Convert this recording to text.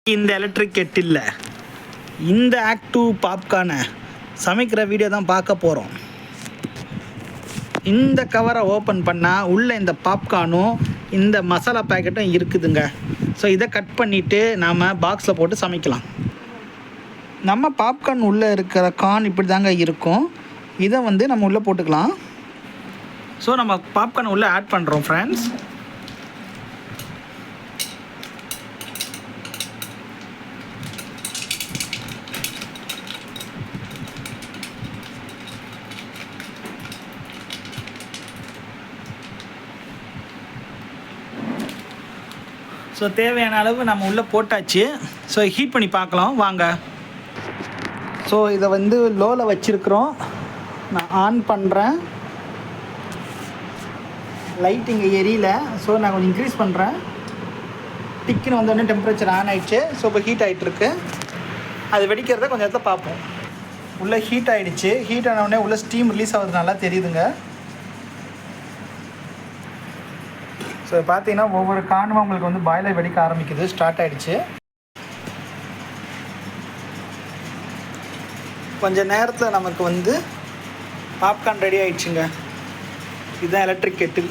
இந்த எலக்ட்ரிக் கெட்டில்ல இந்த ஆக்டிவ் பாப்கார்னை சமைக்கிற வீடியோ தான் பார்க்க போகிறோம். இந்த கவரை ஓப்பன் பண்ணால் உள்ளே இந்த பாப்கார்னும் இந்த மசாலா பேக்கெட்டும் இருக்குதுங்க. ஸோ இதை கட் பண்ணிவிட்டு நாம் பாக்ஸில் போட்டு சமைக்கலாம். நம்ம பாப்கார்ன் உள்ளே இருக்கிற கார்ன் இப்படி தாங்க இருக்கும். இதை நம்ம உள்ளே போட்டுக்கலாம். ஸோ நம்ம பாப்கார்ன் உள்ளே ஆட் பண்ணுறோம் ஃப்ரெண்ட்ஸ். ஸோ தேவையான அளவு நம்ம உள்ளே போட்டாச்சு. ஸோ ஹீட் பண்ணி பார்க்கலாம் வாங்க. ஸோ இதை லோவில் வச்சுருக்குறோம். நான் ஆன் பண்ணுறேன். லைட் இங்கே எரியல. ஸோ நான் கொஞ்சம் இன்க்ரீஸ் பண்ணுறேன். டிக்குன்னு வந்தோடனே டெம்பரேச்சர் ஆன் ஆகிடுச்சு. ஸோ இப்போ ஹீட் ஆகிட்டுருக்கு. அது வெடிக்கிறத கொஞ்சம் இடத்துல பார்ப்போம். உள்ளே ஹீட் ஆகிடுச்சு. ஹீட் ஆனவுடனே உள்ளே ஸ்டீம் ரிலீஸ் ஆகுது, நல்லா தெரியுதுங்க. ஸோ பார்த்தீங்கன்னா ஒவ்வொரு கார்னும் உங்களுக்கு பாய்லர் வெடிக்க ஆரம்பிக்குது. ஸ்டார்ட் ஆகிடுச்சு. கொஞ்சம் நேரத்தில் நமக்கு பாப்கார்ன் ரெடி ஆகிடுச்சுங்க. இதுதான் எலக்ட்ரிக் கெட்டில்.